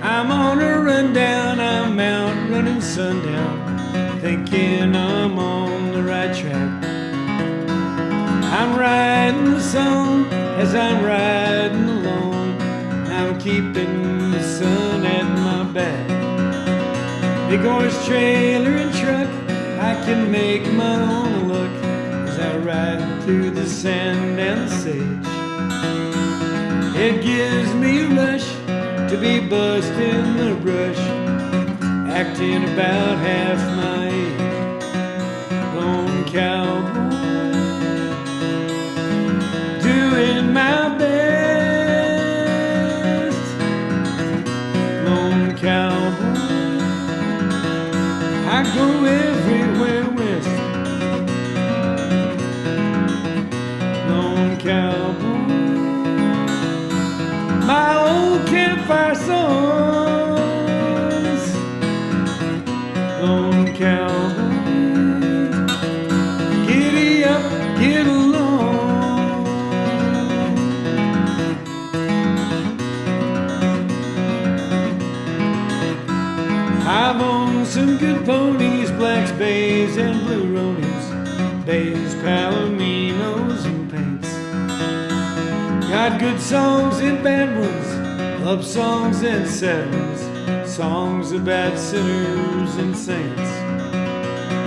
I'm on a rundown, I'm out running sundown, thinking I'm on the right track. I'm riding the song as I'm riding along, I'm keeping the sun at my back. Big horse, trailer, and truck, I can make my own luck as I ride through the sand and the sage. It gives me a rush to be buzzed in the brush, acting about half my age. Lone cowboy, doing my best. Lone cowboy, I go everywhere west. Lone cowboy, my old campfire songs. Lone cowboy, giddy up, get along. I've owned some good ponies, blacks, bays, and blue ronies, bays, palominos, and paints. Got good songs and bad ones, love songs and sevens, songs about sinners and saints.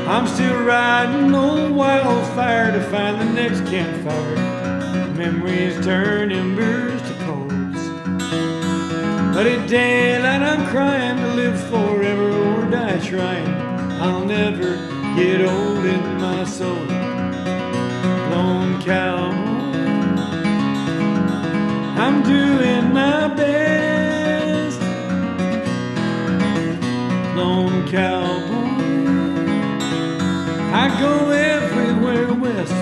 I'm still riding old wildfire to find the next campfire. Memories turn embers to coals. But at daylight I'm crying to live forever or die trying. I'll never get old in my soul. Lone cowboy, I'm doing my best. Lone cowboy, I go everywhere west.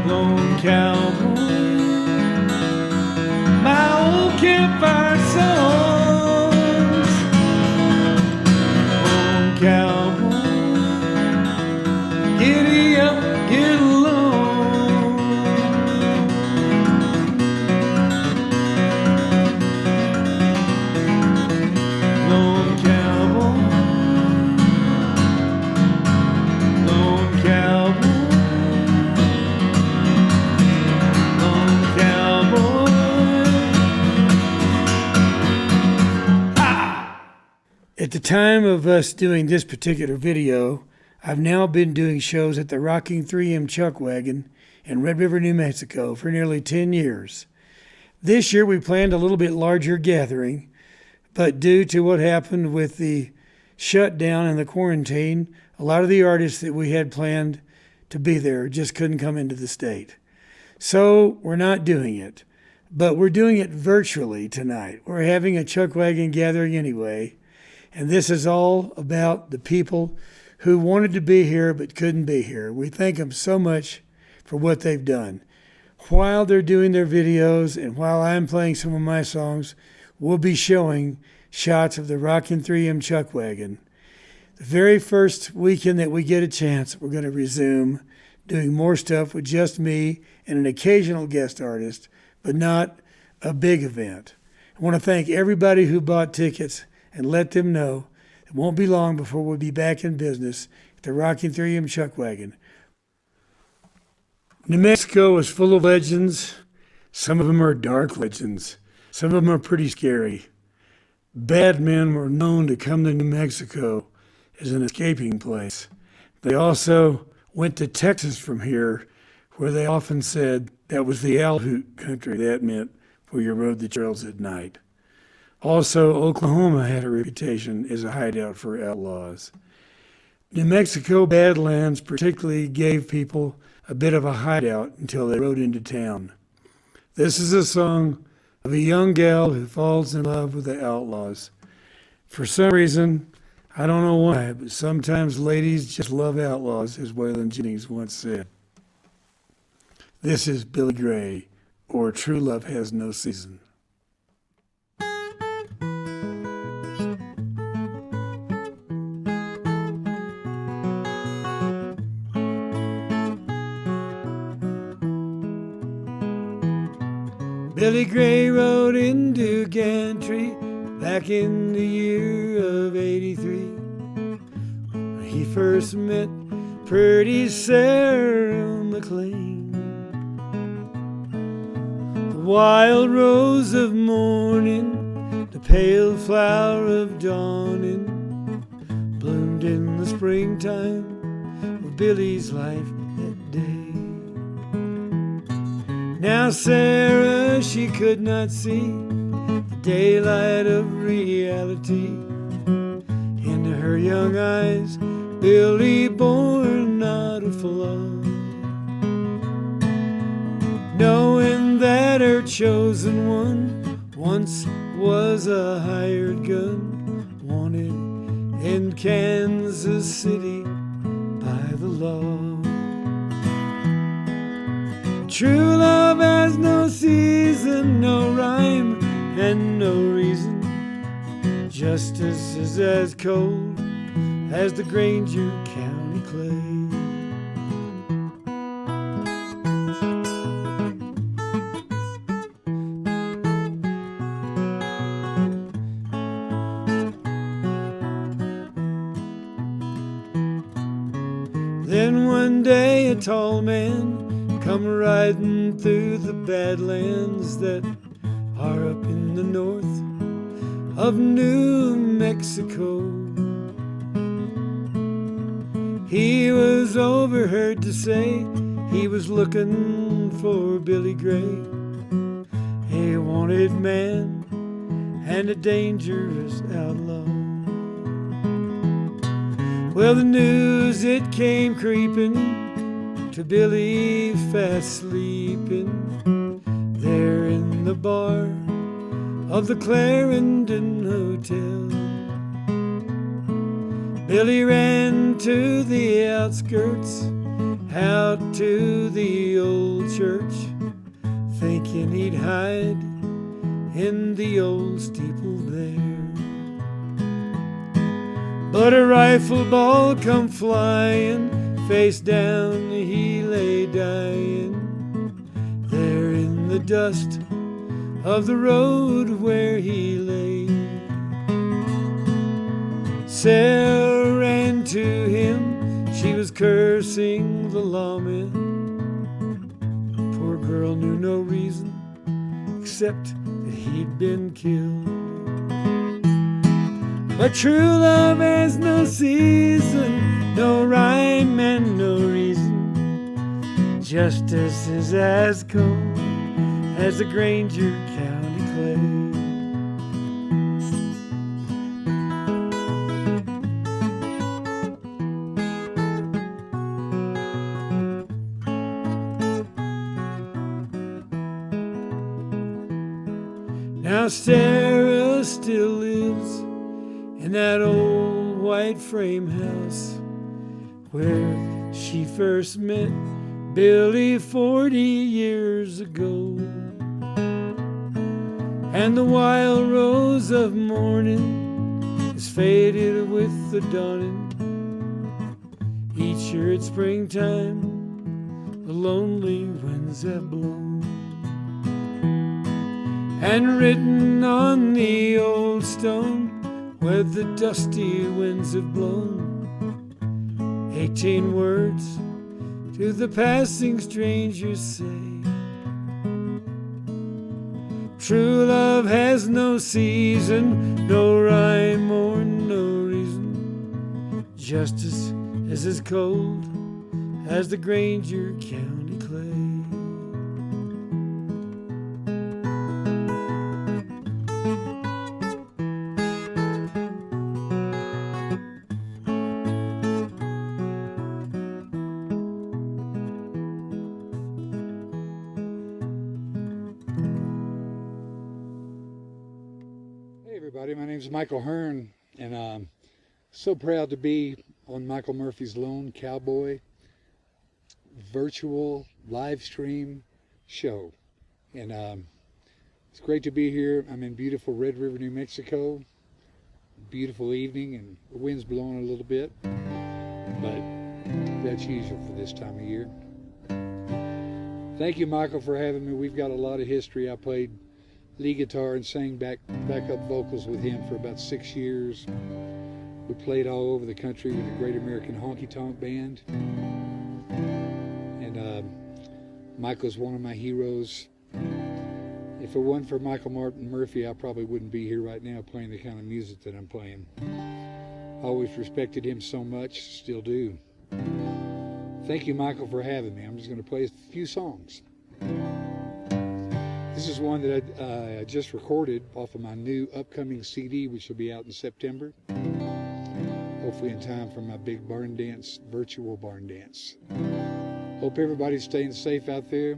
Lone cowboy, my old campfire songs. Lone cowboy, giddy up, get along. Lone cowboy, lone cowboy, lone cowboy. At the time of us doing this particular video, I've now been doing shows at the Rocking 3M Chuckwagon in Red River, New Mexico for nearly 10 years. This year we planned a little bit larger gathering, but due to what happened with the shutdown and the quarantine, a lot of the artists that we had planned to be there just couldn't come into the state. So we're not doing it, but we're doing it virtually tonight. We're having a Chuckwagon Gathering anyway, and this is all about the people who wanted to be here but couldn't be here. We thank them so much for what they've done. While they're doing their videos and while I'm playing some of my songs, we'll be showing shots of the Rockin' 3M Chuckwagon. The very first weekend that we get a chance, we're going to resume doing more stuff with just me and an occasional guest artist, but not a big event. I want to thank everybody who bought tickets and let them know it won't be long before we'll be back in business at the Rocking 3M Chuckwagon. New Mexico is full of legends. Some of them are dark legends. Some of them are pretty scary. Bad men were known to come to New Mexico as an escaping place. They also went to Texas from here, where they often said that was the owl hoot country. That meant where you rode the trails at night. Also, Oklahoma had a reputation as a hideout for outlaws. New Mexico Badlands particularly gave people a bit of a hideout until they rode into town. This is a song of a young gal who falls in love with the outlaws. For some reason, I don't know why, but sometimes ladies just love outlaws, as Waylon Jennings once said. This is Billy Gray, or True Love Has No Season. Billy Gray rode into Gantry back in the year of '83. He first met pretty Sarah McLean. The wild rose of morning, the pale flower of dawning, bloomed in the springtime of Billy's life that day. Now Sarah, she could not see the daylight of reality. Into her young eyes, Billy bore not a flaw, knowing that her chosen one once was a hired gun, wanted in Kansas City by the law. True love has no season, no rhyme, and no reason. Justice is as cold as the Granger County clay. Then one day a tall man come riding through the badlands that are up in the north of New Mexico. He was overheard to say he was looking for Billy Gray, a wanted man and a dangerous outlaw. Well, the news, it came creeping to Billy fast sleeping there in the bar of the Clarendon Hotel. Billy ran to the outskirts, out to the old church, thinking he'd hide in the old steeple there. But a rifle ball come flying, face down he lay dying, there in the dust of the road where he lay. Sarah ran to him, she was cursing the lawman. Poor girl knew no reason except that he'd been killed. But true love has no season, no rhyme and no reason. Justice is as cold as the Granger County clay. Now Sarah still lives in that old white frame house where she first met Billy 40 years ago. And the wild rose of morning is faded with the dawning. Each year at springtime, the lonely winds have blown. And written on the old stone where the dusty winds have blown, 18 words to the passing strangers say. True love has no season, no rhyme or no reason. Justice is as cold as the Granger County clay. Everybody, my name is Michael Hearne, and I'm so proud to be on Michael Murphy's Lone Cowboy virtual live stream show. And it's great to be here. I'm in beautiful Red River, New Mexico. Beautiful evening, and the wind's blowing a little bit, but that's usual for this time of year. Thank you, Michael, for having me. We've got a lot of history. I played lead guitar and sang backup vocals with him for about 6 years. We played all over the country with the Great American Honky Tonk Band. And Michael's one of my heroes. If it wasn't for Michael Martin Murphey, I probably wouldn't be here right now playing the kind of music that I'm playing. Always respected him so much, still do. Thank you, Michael, for having me. I'm just going to play a few songs. This is one that I just recorded off of my new upcoming CD, which will be out in September. Hopefully in time for my big barn dance, virtual barn dance. Hope everybody's staying safe out there.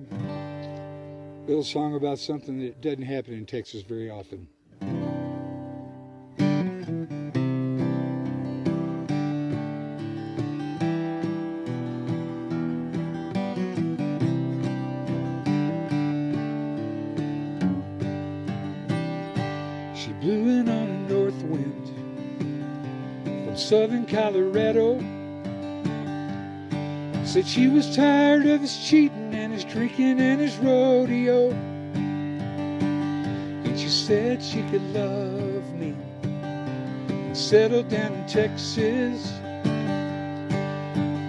Little song about something that doesn't happen in Texas very often. She blew in on a north wind from southern Colorado. Said she was tired of his cheating and his drinking and his rodeo. And she said she could love me and settle down in Texas.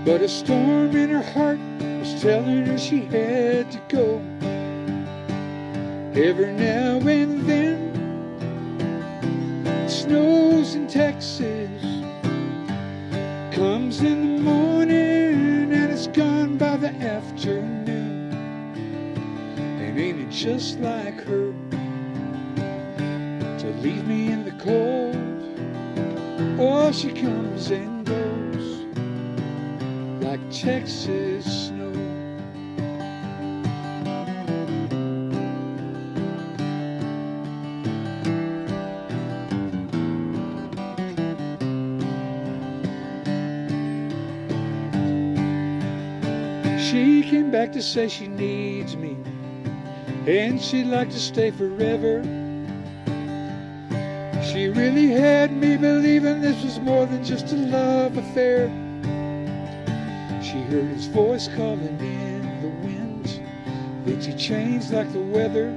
But a storm in her heart was telling her she had to go. Every now and then it snows in Texas. Comes in the morning and it's gone by the afternoon. And ain't it just like her to leave me in the cold? Oh, she comes and goes like Texas snow. She came back to say she needs me and she'd like to stay forever. She really had me believing this was more than just a love affair. She heard his voice calling in the wind, then she changed like the weather.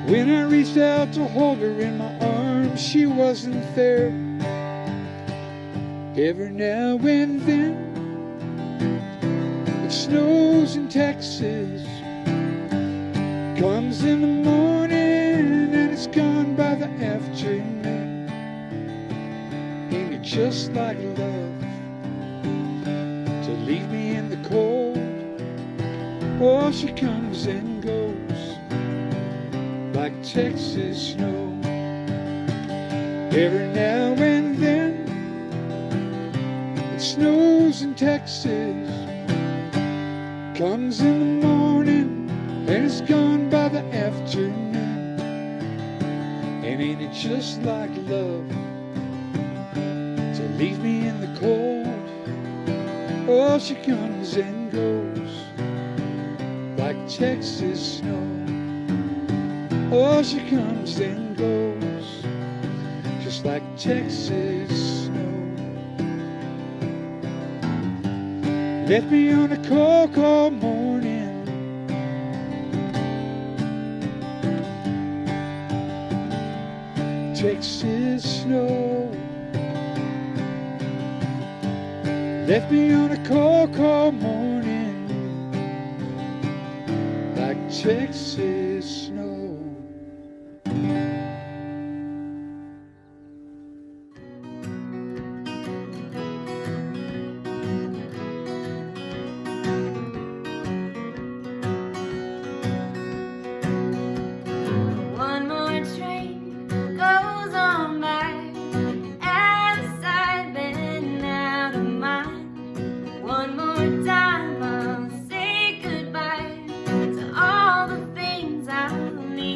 When I reached out to hold her in my arms, she wasn't there. Every now and then it snows in Texas. Comes in the morning and it's gone by the afternoon. Ain't it just like love to leave me in the cold? Oh, she comes and goes like Texas snow. Every now and then it snows in Texas. Comes in the morning and it's gone by the afternoon. And ain't it just like love to leave me in the cold? Oh, she comes and goes like Texas snow. Oh, she comes and goes just like Texas snow. Left me on a cold, cold morning. Texas snow. Left me on a cold, cold morning like Texas snow. One more train goes on by, and I've been out of mind. One more time I'll say goodbye to all the things I need.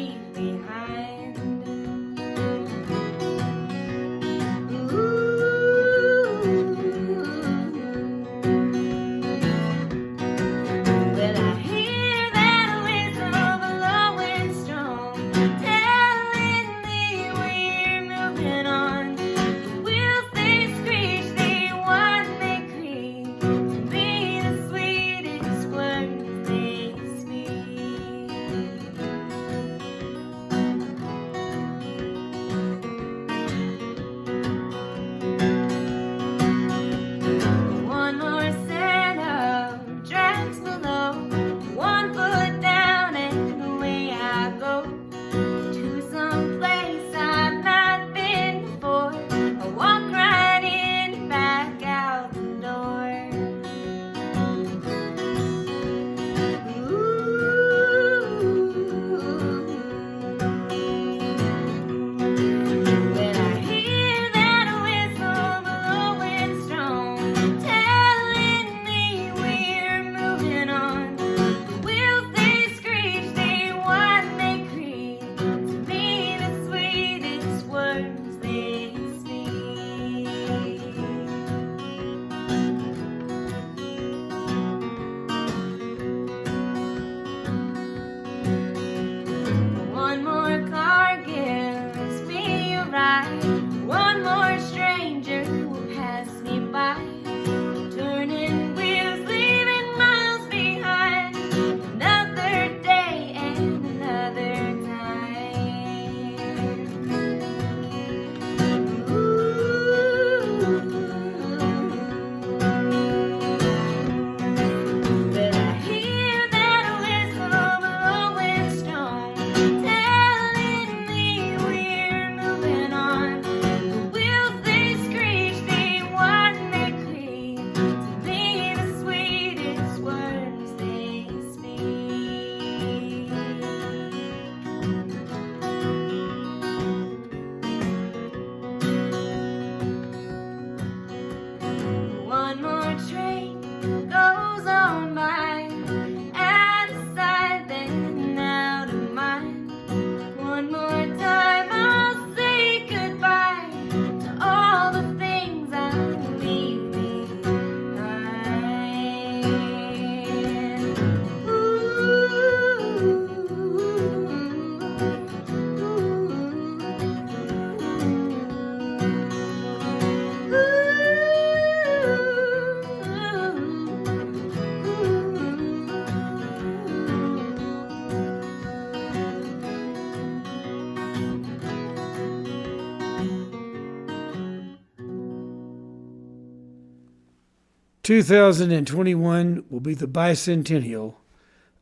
2021 will be the bicentennial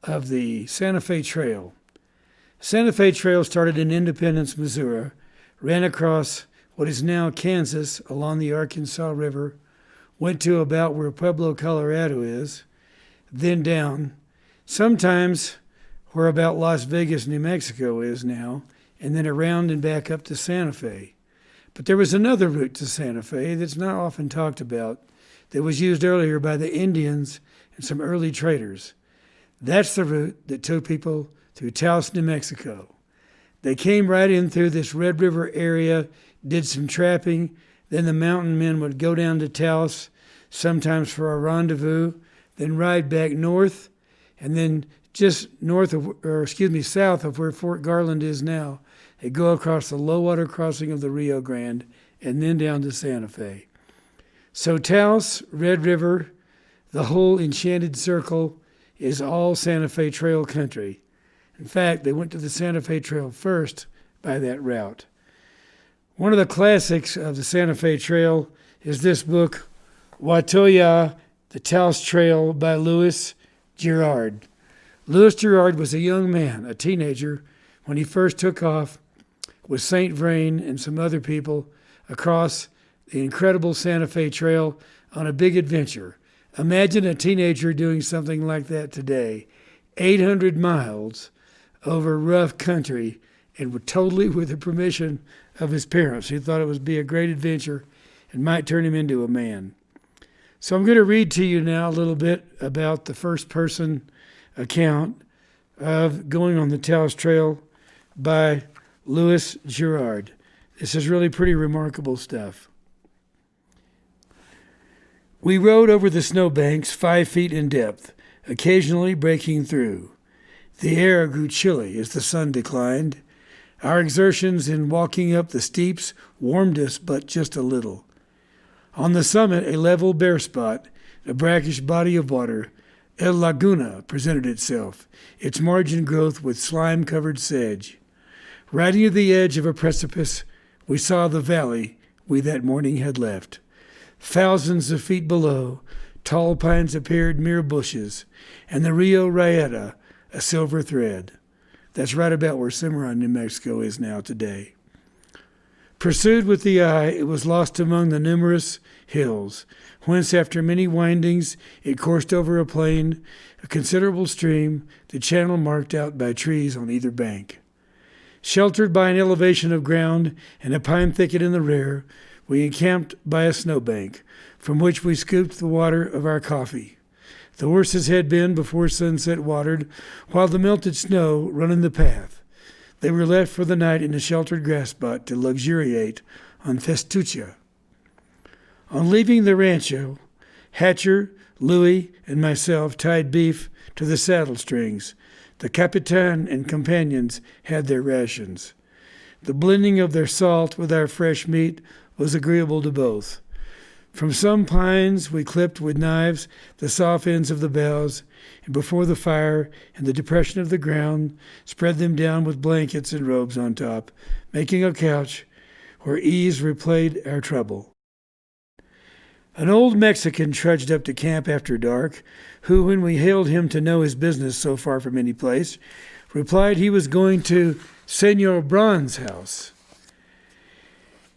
of the Santa Fe Trail. Santa Fe Trail started in Independence, Missouri, ran across what is now Kansas along the Arkansas River, went to about where Pueblo, Colorado is, then down, sometimes where about Las Vegas, New Mexico is now, and then around and back up to Santa Fe. But there was another route to Santa Fe that's not often talked about that was used earlier by the Indians and some early traders. That's the route that took people through Taos, New Mexico. They came right in through this Red River area, did some trapping, then the mountain men would go down to Taos, sometimes for a rendezvous, then ride back north, and then just south of where Fort Garland is now, they go across the low water crossing of the Rio Grande and then down to Santa Fe. So Taos, Red River, the whole enchanted circle is all Santa Fe Trail country. In fact, they went to the Santa Fe Trail first by that route. One of the classics of the Santa Fe Trail is this book, Watoya, The Taos Trail by Louis Girard. Louis Girard was a young man, a teenager, when he first took off with St. Vrain and some other people across the incredible Santa Fe Trail on a big adventure. Imagine a teenager doing something like that today. 800 miles over rough country, and totally with the permission of his parents, who thought it would be a great adventure and might turn him into a man. So I'm going to read to you now a little bit about the first person account of going on the Taos Trail by Louis Girard. This is really pretty remarkable stuff. We rode over the snowbanks 5 feet in depth, occasionally breaking through. The air grew chilly as the sun declined. Our exertions in walking up the steeps warmed us but just a little. On the summit, a level bare spot, a brackish body of water, El Laguna, presented itself, its margin growth with slime-covered sedge. Riding to the edge of a precipice, we saw the valley we that morning had left. Thousands of feet below, tall pines appeared mere bushes, and the Rio Raeta, a silver thread. That's right about where Cimarron, New Mexico is now today. Pursued with the eye, it was lost among the numerous hills, whence after many windings it coursed over a plain, a considerable stream, the channel marked out by trees on either bank. Sheltered by an elevation of ground and a pine thicket in the rear, we encamped by a snowbank, from which we scooped the water of our coffee. The horses had been, before sunset, watered, while the melted snow run in the path. They were left for the night in a sheltered grass spot to luxuriate on festucha. On leaving the rancho, Hatcher, Louis, and myself tied beef to the saddle strings. The Capitan and companions had their rations. The blending of their salt with our fresh meat was agreeable to both. From some pines we clipped with knives the soft ends of the boughs, and before the fire in the depression of the ground spread them down with blankets and robes on top, making a couch where ease replayed our trouble. An old Mexican trudged up to camp after dark, who, when we hailed him to know his business so far from any place, replied he was going to Senor Braun's house.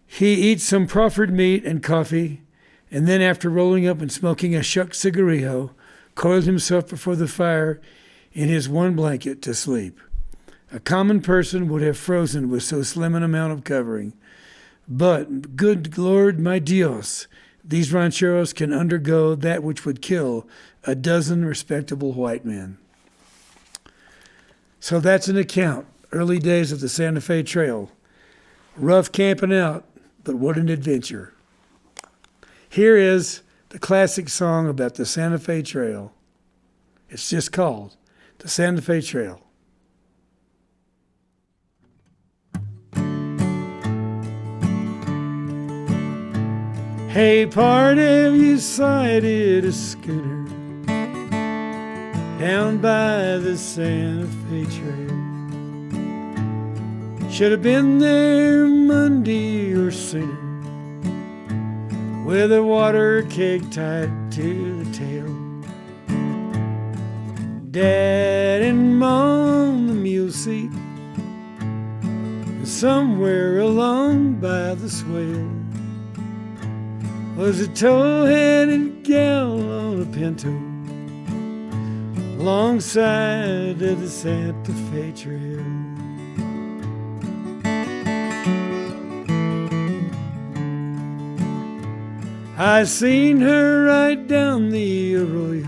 He eats some proffered meat and coffee, and then, after rolling up and smoking a shuck cigarillo, coiled himself before the fire in his one blanket to sleep. A common person would have frozen with so slim an amount of covering. But, good Lord, my Dios, these rancheros can undergo that which would kill a dozen respectable white men. So that's an account, early days of the Santa Fe Trail. Rough camping out, but what an adventure. Here is the classic song about the Santa Fe Trail. It's just called the Santa Fe Trail. Hey, part have you sighted a schooner down by the Santa Fe Trail? Should have been there Monday or sooner, with a water keg tied to the fairy tale. Dad and Mom on the mule seat, and somewhere along by the swale was a tow-headed gal on a pinto, alongside of the Santa Fe Trail. I seen her right down the arroyo,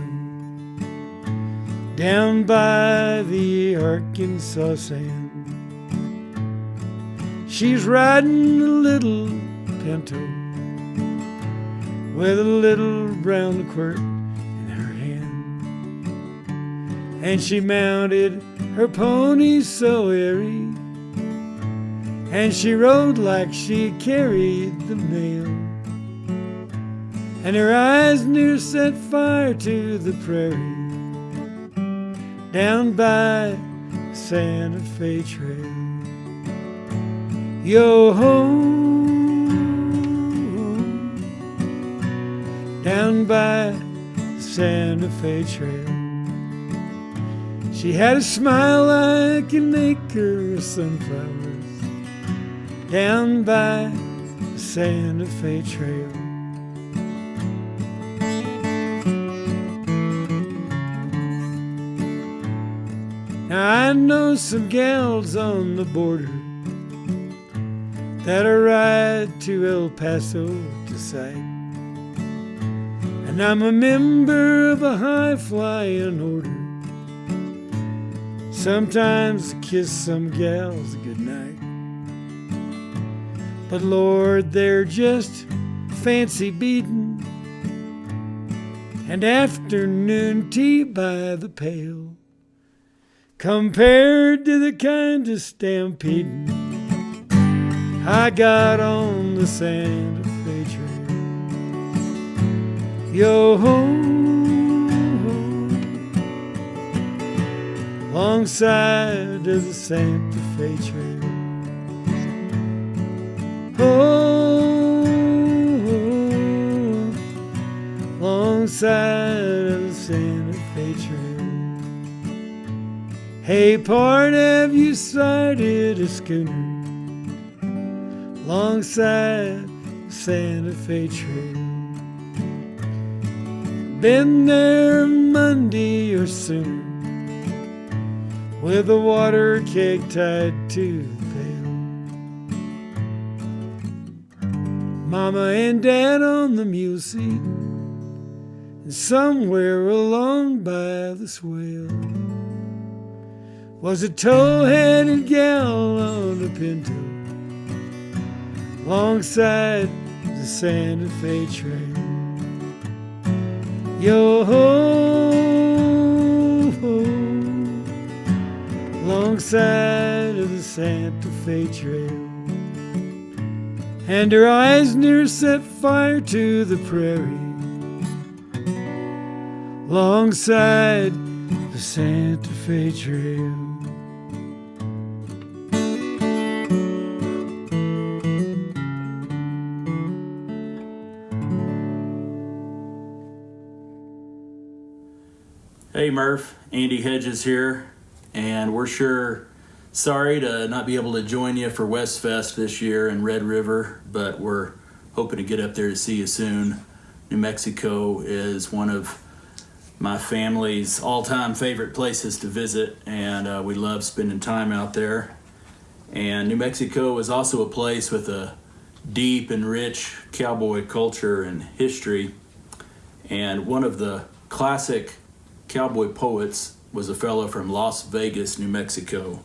down by the Arkansas sand. She's riding a little pinto with a little brown quirt in her hand, and she mounted her pony so airy, and she rode like she carried the mail, and her eyes near set fire to the prairie down by the Santa Fe Trail. Yo-ho, down by the Santa Fe Trail. She had a smile like an acre of sunflowers down by the Santa Fe Trail. Now I know some gals on the border that'll ride to El Paso to sight, and I'm a member of a high-flying order. Sometimes I kiss some gals goodnight, but Lord, they're just fancy beatin' and afternoon tea by the pail compared to the kind of stampeding I got on the Santa Fe Trail. Yo-ho, alongside of the Santa Fe Trail. Oh, alongside of the Santa Fe Trail. Hey, Pard, have you sighted a schooner alongside the Santa Fe Trail? Been there Monday or sooner, with a water keg tied to the pail. Mama and Dad on the mule seat, and somewhere along by the swale was a tow-headed gal on a pinto, alongside the Santa Fe Trail. Yo-ho, alongside of the Santa Fe Trail, and her eyes near set fire to the prairie, alongside the Santa Fe Trail. Hey Murph, Andy Hedges here, and we're sure sorry to not be able to join you for West Fest this year in Red River, but we're hoping to get up there to see you soon. New Mexico is one of my family's all-time favorite places to visit, and we love spending time out there. And New Mexico is also a place with a deep and rich cowboy culture and history, and one of the classic cowboy poets was a fellow from Las Vegas, New Mexico.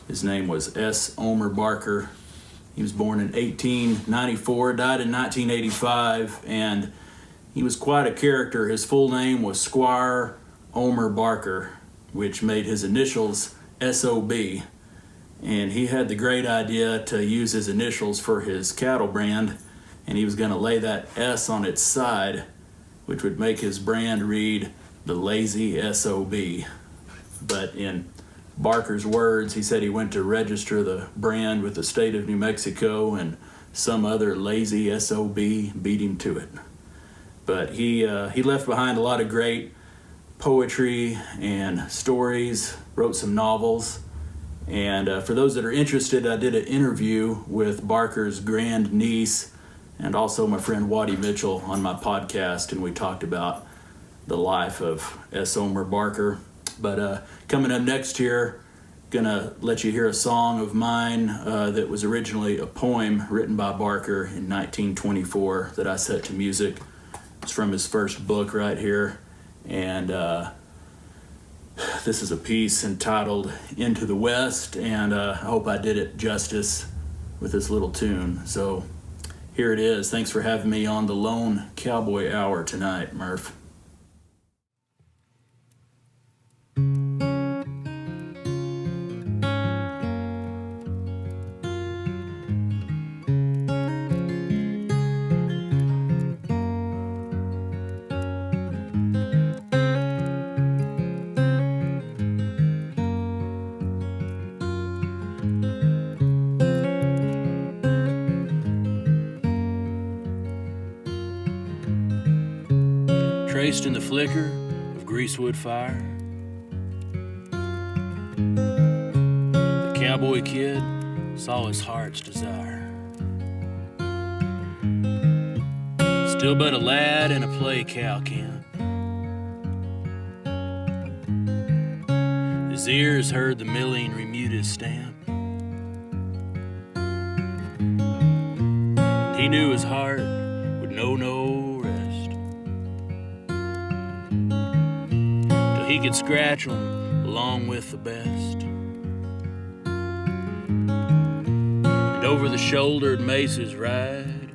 His name was S. Omer Barker. He was born in 1894, died in 1985, and he was quite a character. His full name was Squire Omer Barker, which made his initials S.O.B. And he had the great idea to use his initials for his cattle brand, and he was going to lay that S on its side, which would make his brand read the Lazy S.O.B. But in Barker's words, he said he went to register the brand with the state of New Mexico, and some other lazy S.O.B. beat him to it. But he left behind a lot of great poetry and stories, wrote some novels. And for those that are interested, I did an interview with Barker's grand niece and also my friend Waddy Mitchell on my podcast, and we talked about the life of S. Omer Barker. But coming up next here, gonna let you hear a song of mine that was originally a poem written by Barker in 1924 that I set to music. It's from his first book right here, and this is a piece entitled Into the West, and I hope I did it justice with this little tune. So here it is. Thanks for having me on the Lone Cowboy Hour tonight, Murph. Traced in the flicker of greasewood fire, the cowboy kid saw his heart's desire. Still but a lad in a play cow camp, his ears heard the milling remude his stamp. He knew his heart would know no rest till he could scratch 'em along with the best. And over the shouldered mesas ride,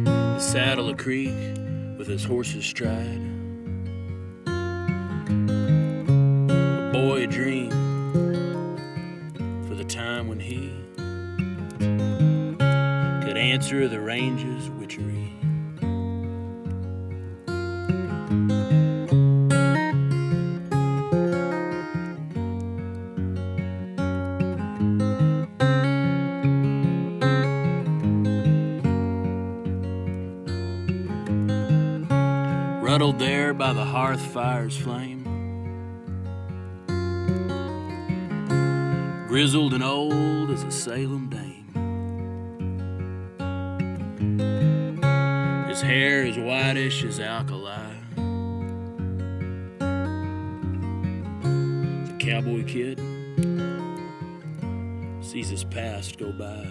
the saddle a creek with his horse's stride. A boy dream for the time when he could answer the range's witchery. Ruddled there by the hearth fire's flame, grizzled and old as a Salem dame. His hair is whitish as alkali. The cowboy kid sees his past go by.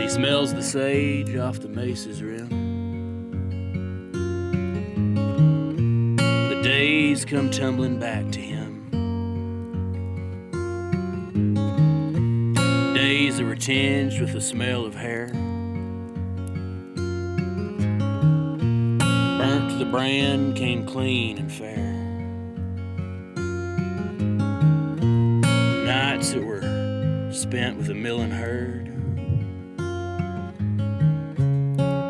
He smells the sage off the mesa's rim. The days come tumbling back to him, days that were tinged with the smell of hair, burnt to the brand, came clean and fair. Nights that were spent with a milling herd,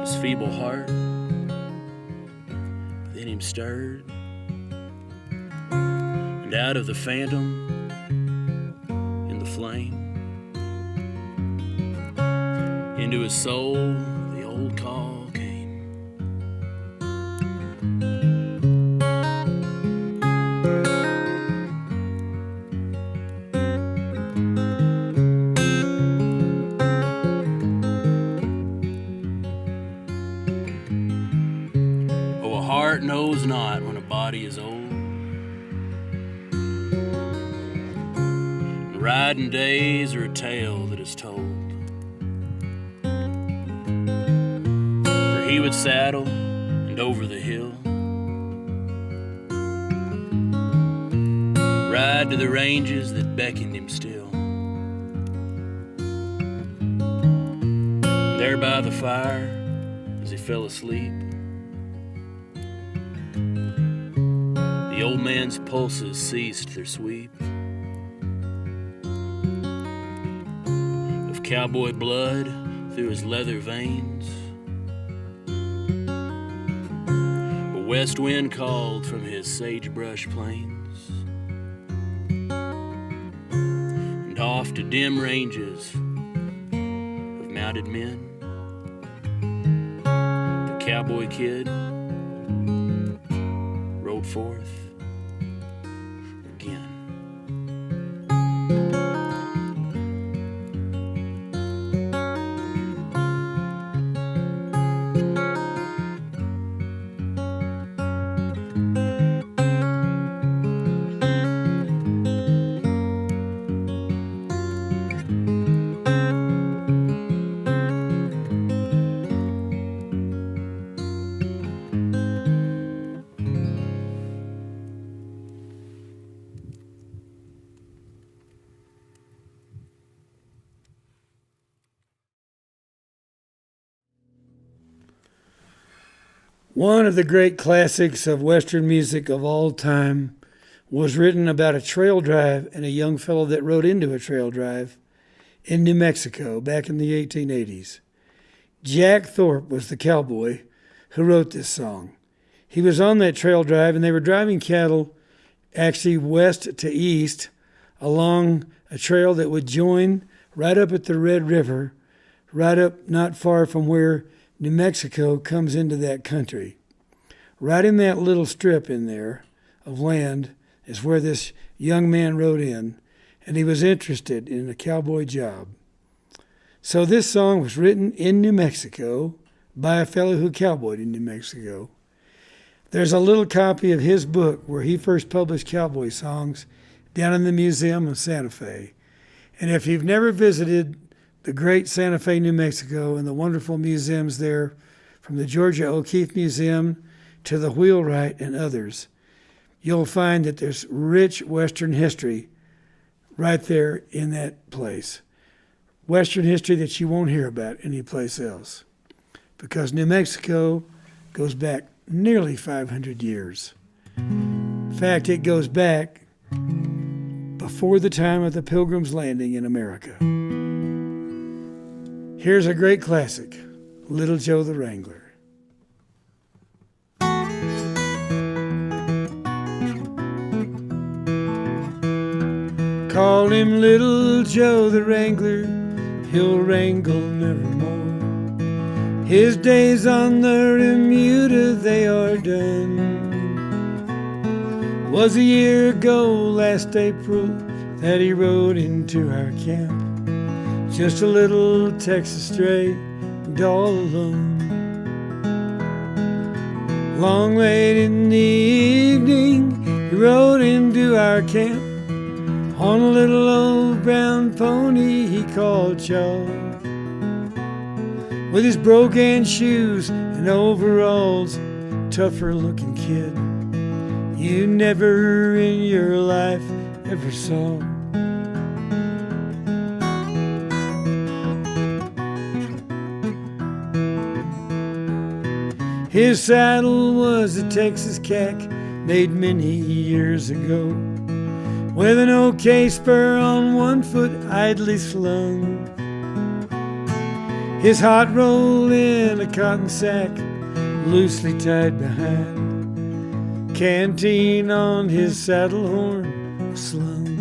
his feeble heart within him stirred, and out of the phantom in the flame, into his soul the old call came. Oh, a heart knows not when a body is old, and riding days are a tale that is told. He would saddle and over the hill, ride to the ranges that beckoned him still. There by the fire, as he fell asleep, the old man's pulses ceased their sweep. Of cowboy blood through his leather veins, west wind called from his sagebrush plains, and off to dim ranges of mounted men. cowboy kid rode forth again. One of the great classics of Western music of all time was written about a trail drive and a young fellow that rode into a trail drive in New Mexico back in the 1880s. Jack Thorpe was the cowboy who wrote this song. He was on that trail drive, and they were driving cattle actually west to east along a trail that would join right up at the Red River, right up not far from where New Mexico comes into that country. Right in that little strip in there of land is where this young man rode in, and he was interested in a cowboy job. So this song was written in New Mexico by a fellow who cowboyed in New Mexico. There's a little copy of his book where he first published cowboy songs down in the Museum of Santa Fe. And if you've never visited the great Santa Fe, New Mexico, and the wonderful museums there, from the Georgia O'Keeffe Museum to the Wheelwright and others, you'll find that there's rich Western history right there in that place. Western history that you won't hear about anyplace else, because New Mexico goes back nearly 500 years. In fact, it goes back before the time of the Pilgrims' landing in America. Here's a great classic, Little Joe the Wrangler. Call him Little Joe the Wrangler, he'll wrangle nevermore. His days on the Remuda, they are done. Was a year ago, last April, that he rode into our camp. Just a little Texas stray and all alone. Long late in the evening, he rode into our camp on a little old brown pony he called Chaw. With his brogan shoes and overalls, tougher looking kid you never in your life ever saw. His saddle was a Texas cack made many years ago, with an OK spur on one foot idly slung. His hot roll in a cotton sack loosely tied behind, canteen on his saddle horn slung.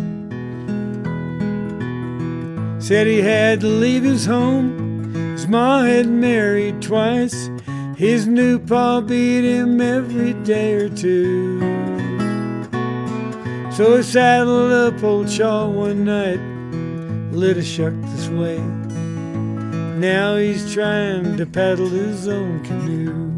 Said he had to leave his home, his ma had married twice. His new pa beat him every day or two. So he saddled up old Chaw one night, lit a shuck this way. Now he's trying to paddle his own canoe.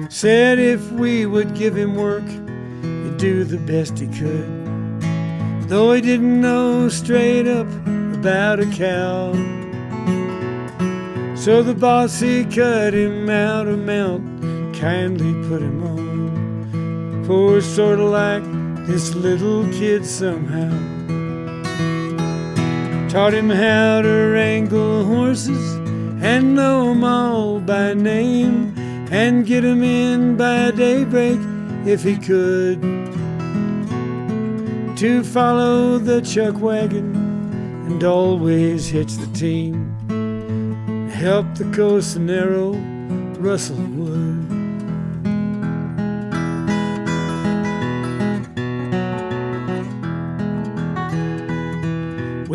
Said if we would give him work, he'd do the best he could, though he didn't know straight up about a cow. So the boss, he cut him out a mount, kindly put him on, for sort of like this little kid somehow. Taught him how to wrangle horses and know 'em all by name, and get 'em in by daybreak if he could, to follow the chuckwagon and always hitch the team, help the cocinero rustle wood.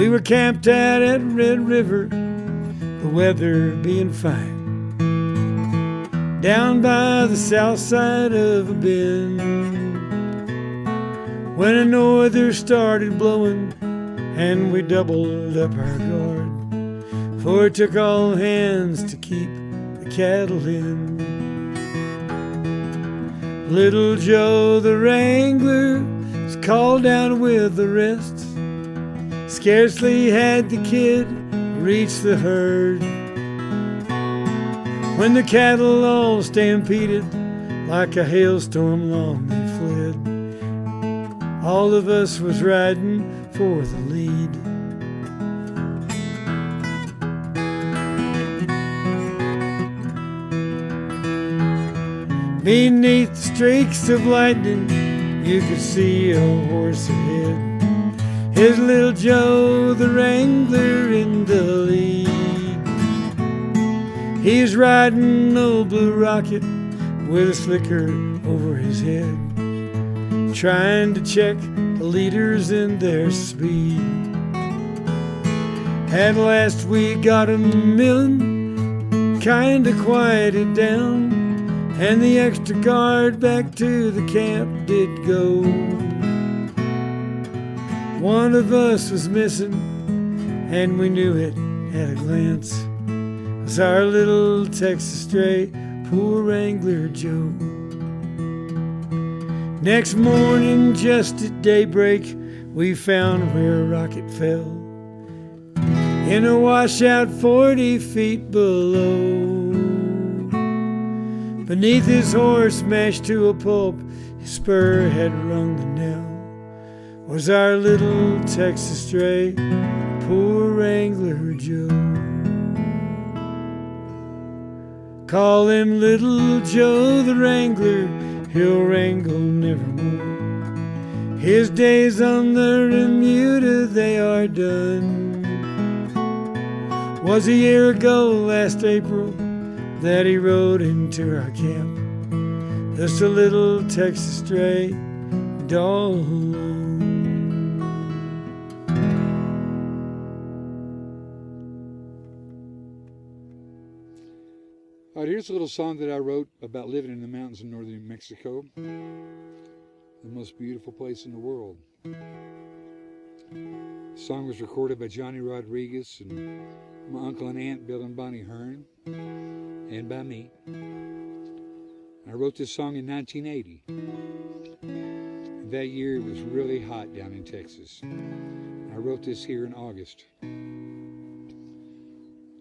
We were camped out at Red River, the weather being fine, down by the south side of a bend, when a norther started blowing and we doubled up our guard, for it took all hands to keep the cattle in. Little Joe the Wrangler was called down with the rest. Scarcely had the kid reached the herd when the cattle all stampeded like a hailstorm, long they fled. All of us was riding for the lead. Beneath the streaks of lightning, you could see a horse ahead. Here's little Joe the Wrangler in the lead. He's riding old Blue Rocket with a slicker over his head, trying to check the leaders in their speed. At last we got 'em millin', kinda quieted down, and the extra guard back to the camp did go. One of us was missing, and we knew it at a glance. It was our little Texas stray, poor Wrangler Joe. Next morning, just at daybreak, we found where Rocket fell, in a washout 40 feet below. Beneath his horse, mashed to a pulp, his spur had rung the knell, was our little Texas stray, poor Wrangler Joe. Call him Little Joe the Wrangler, he'll wrangle nevermore. His days on the remuda, they are done. Was a year ago, last April, that he rode into our camp, just a little Texas stray, and all alone. All right, here's a little song that I wrote about living in the mountains in northern New Mexico, the most beautiful place in the world. The song was recorded by Johnny Rodriguez and my uncle and aunt Bill and Bonnie Hearne, and by me. I wrote this song in 1980. That year it was really hot down in Texas. I wrote this here in August,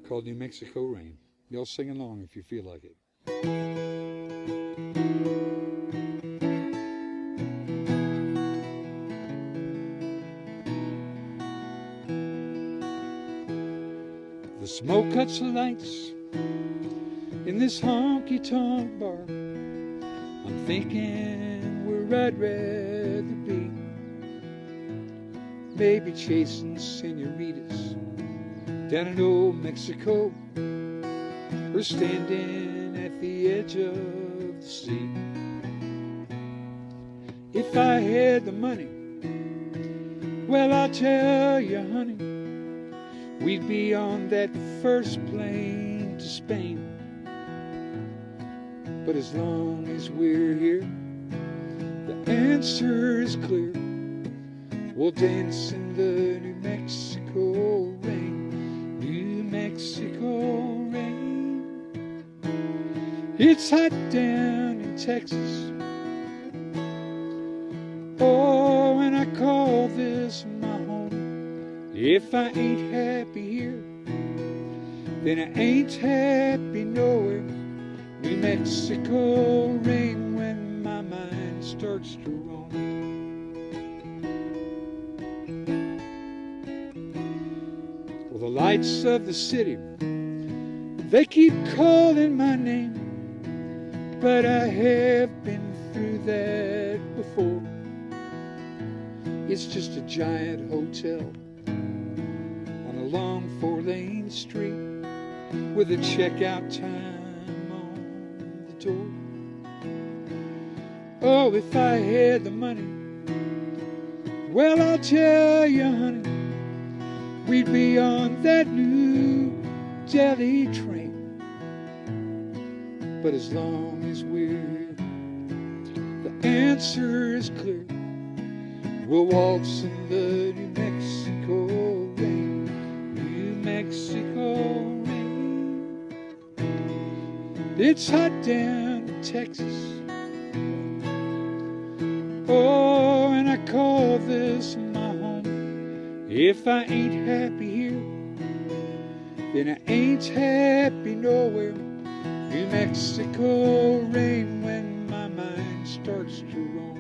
called New Mexico Rain. Y'all sing along if you feel like it. The smoke cuts the lights in this honky-tonk bar. I'm thinking where I'd rather be, maybe chasing senoritas down in old Mexico, or standing at the edge of the sea. If I had the money, well, I'll tell you, honey, we'd be on that first plane to Spain. But as long as we're here, the answer is clear. We'll dance in the New Mexico rain, New Mexico rain. It's hot down in Texas. Oh, and I call this my home. If I ain't happy here, then I ain't happy nowhere. New Mexico rain when my mind starts to roam. Well, the lights of the city, they keep calling my name, but I have been through that before. It's just a giant hotel on a long 4-lane street with a checkout time on the door. Oh, if I had the money, well, I'll tell you, honey, we'd be on that New Delhi train. But as long as we're, the answer is clear. We'll waltz in the New Mexico rain, New Mexico rain. It's hot down in Texas. Oh, and I call this my home. If I ain't happy here, then I ain't happy nowhere. New Mexico rain when my mind starts to roam.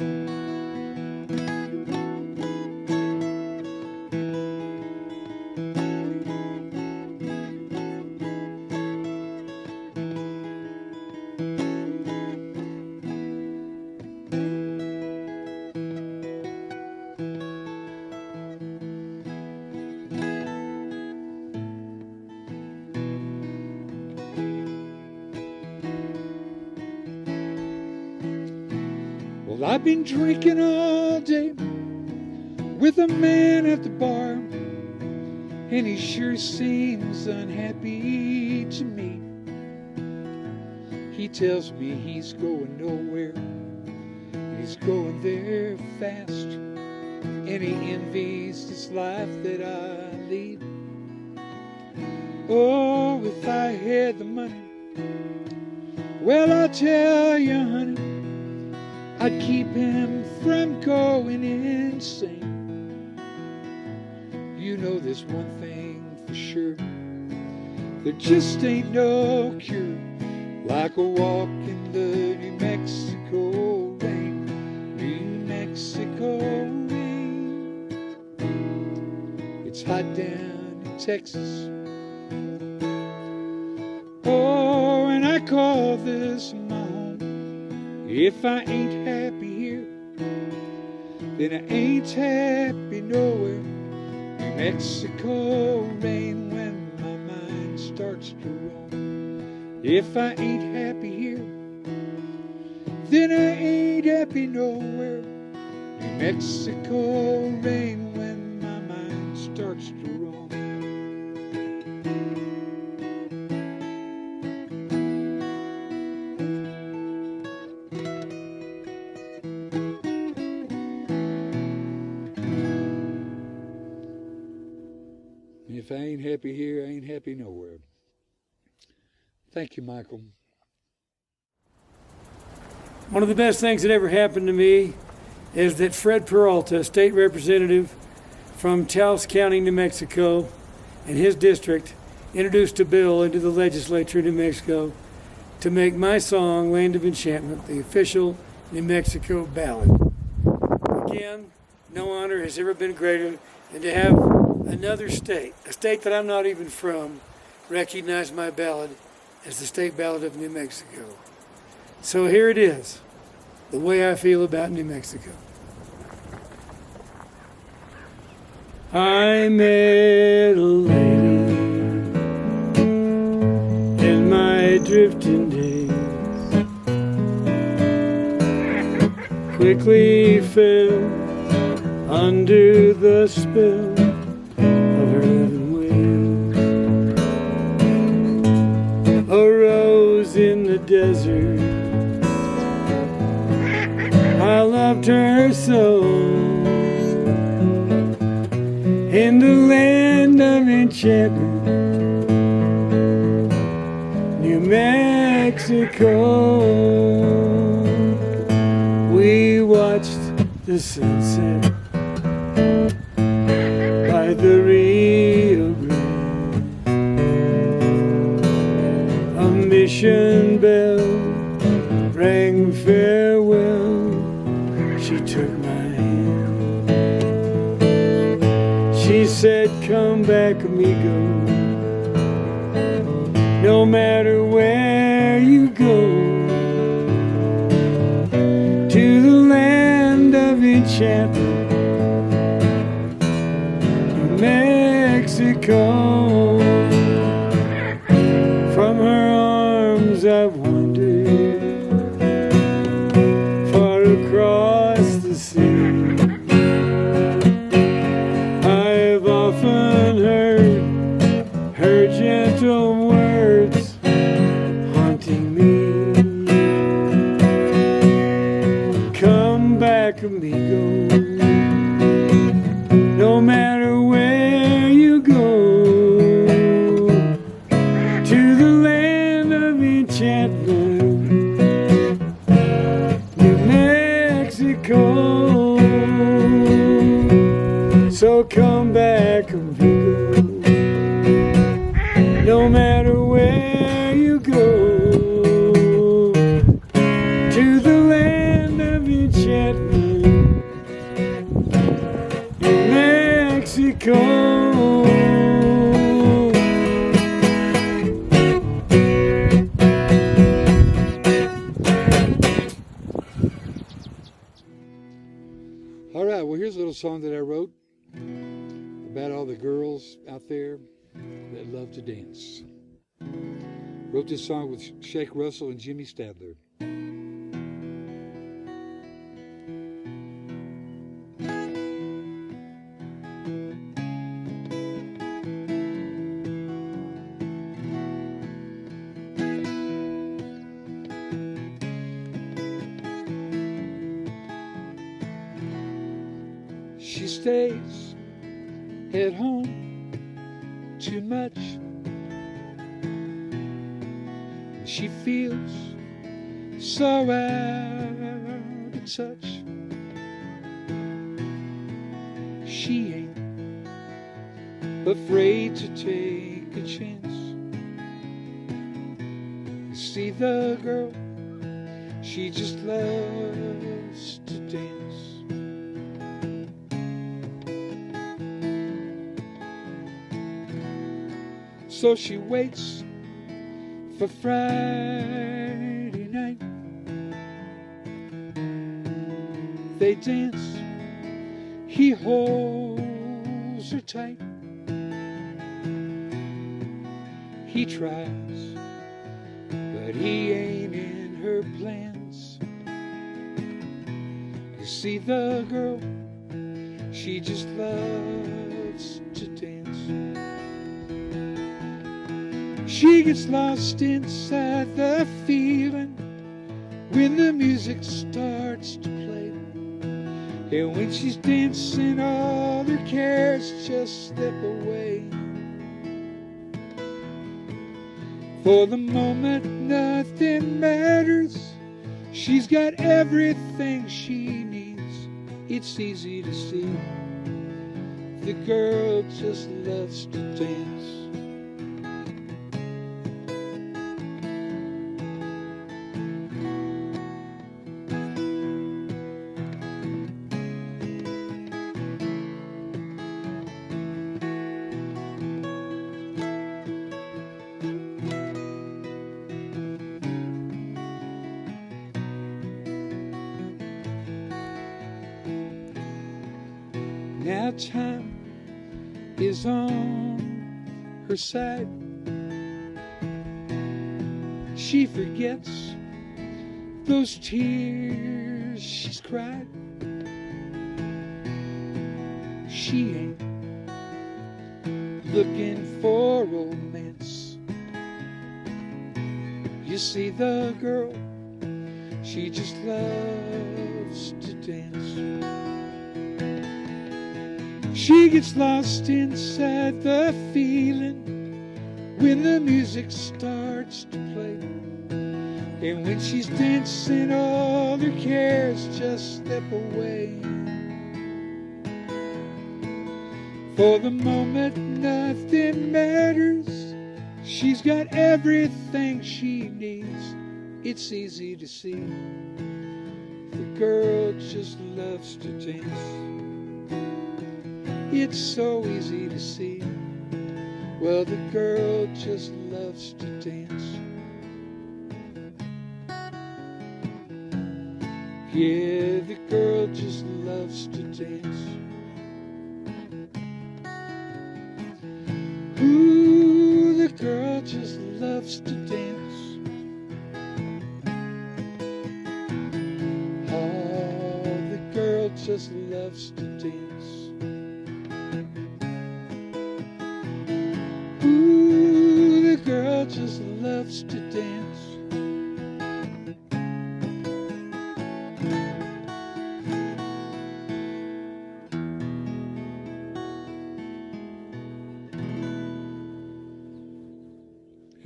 Well, I've been drinking all day with a man at the bar, and he sure seems unhappy to me. He tells me he's going nowhere, he's going there fast, and he envies this life that I lead. Oh, if I had the money, well, I'll tell you, honey, I'd keep him from going insane. You know there's one thing for sure, there just ain't no cure like a walk in the New Mexico rain, New Mexico rain. It's hot down in Texas. Oh, and I call this my home. If I ain't happy here, then I ain't happy nowhere. New Mexico rain when my mind starts to roam. If I ain't happy here, then I ain't happy nowhere. New Mexico rain when my mind starts to roam. If I ain't happy here, I ain't happy nowhere. Thank you, Michael. One of the best things that ever happened to me is that Fred Peralta, state representative from Taos County, New Mexico, and his district, introduced a bill into the legislature of New Mexico to make my song, Land of Enchantment, the official New Mexico ballad. Again, no honor has ever been greater than to have another state, a state that I'm not even from, recognize my ballad as the state ballad of New Mexico. So here it is, the way I feel about New Mexico. I met a lady in my drifting days, quickly fell under the spell of her loving ways. A rose in the desert, I loved her so. In the land of enchantment, New Mexico, we watched the sunset by the Rio Grande. A mission bell rang farewell. She took my hand. She said, come back, amigo. No matter where you go, to the land of enchantment, New Mexico. From her arms I've wandered far across the sea. I've often heard Chattanooga, New Mexico. So come back, amigo, no matter where you go, to the land of enchantment, New Mexico. All right, well, here's a little song that I wrote about all the girls out there that love to dance. Wrote this song with Shake Russell and Jimmy Stadler. She stays at home too much. She feels so out of touch. She ain't afraid to take a chance. You see the girl, she just loves to dance. So she waits for Friday night. They dance, he holds her tight. He tries, but he ain't in her plans. You see the girl, she just loves to dance. She gets lost inside the feeling when the music starts to play. And when she's dancing, all her cares just slip away. For the moment, nothing matters. She's got everything she needs. It's easy to see the girl just loves to dance. Now time is on her side. She forgets those tears she's cried. She ain't looking for romance. You see the girl, she just loves to dance. She gets lost inside the feeling when the music starts to play. And when she's dancing, all her cares just slip away. For the moment, nothing matters. She's got everything she needs. It's easy to see the girl just loves to dance. It's so easy to see. Well, the girl just loves to dance. Yeah, the girl just loves to dance. Ooh, the girl just loves to dance. Oh, the girl just loves to dance. Girl just loves to dance.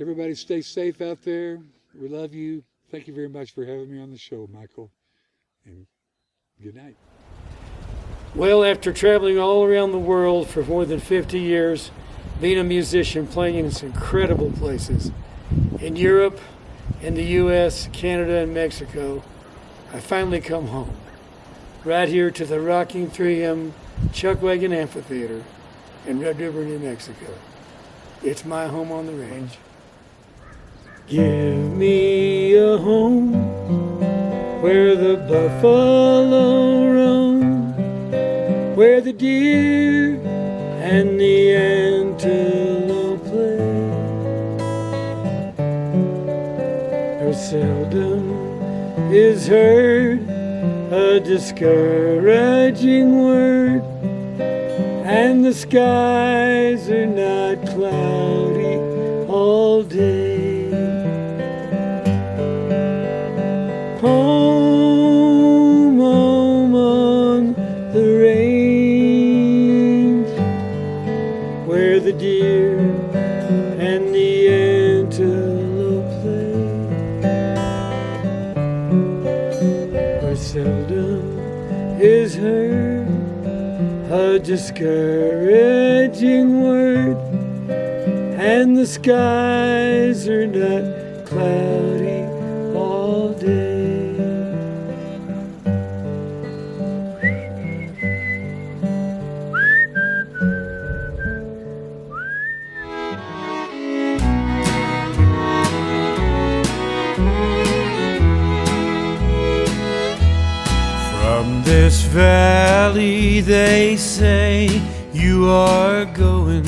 Everybody stay safe out there. We love you. Thank you very much for having me on the show, Michael. And good night. Well, after traveling all around the world for more than 50 years, being a musician, playing in some incredible places in Europe, in the U.S., Canada, and Mexico, I finally come home, right here to the rocking 3M Chuckwagon Amphitheater in Red River, New Mexico. It's my home on the range. Give me a home where the buffalo roam, where the deer and the antelope play. Or seldom is heard a discouraging word, and the skies are not cloudy all day. Home, home on the range, where the deer and the antelope play. Where seldom is heard a discouraging word, and the skies are not cloudy all day. From this valley they say you are going.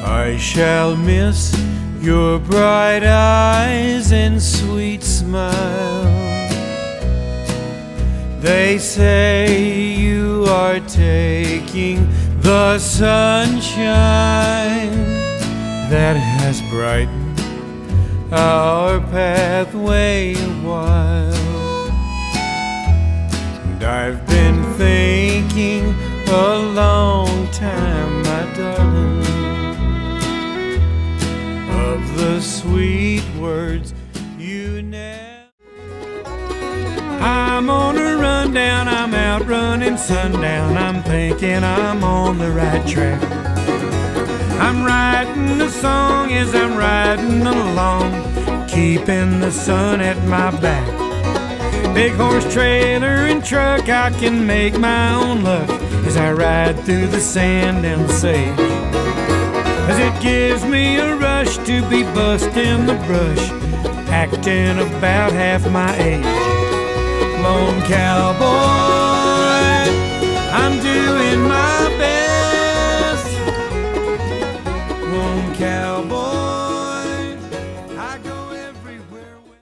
I shall miss your bright eyes and sweet smile. They say you are taking the sunshine that has brightened our pathway a while. And I've been thinking a long time, my darling, of the sweet words you never. I'm on a rundown, I'm out running sundown. I'm thinking I'm on the right track. I'm writing a song as I'm riding along, keeping the sun at my back. Big horse trailer and truck, I can make my own luck as I ride through the sand and the sage. As it gives me a rush to be busting the brush, acting about half my age. Lone cowboy, I'm doing my best. Lone cowboy.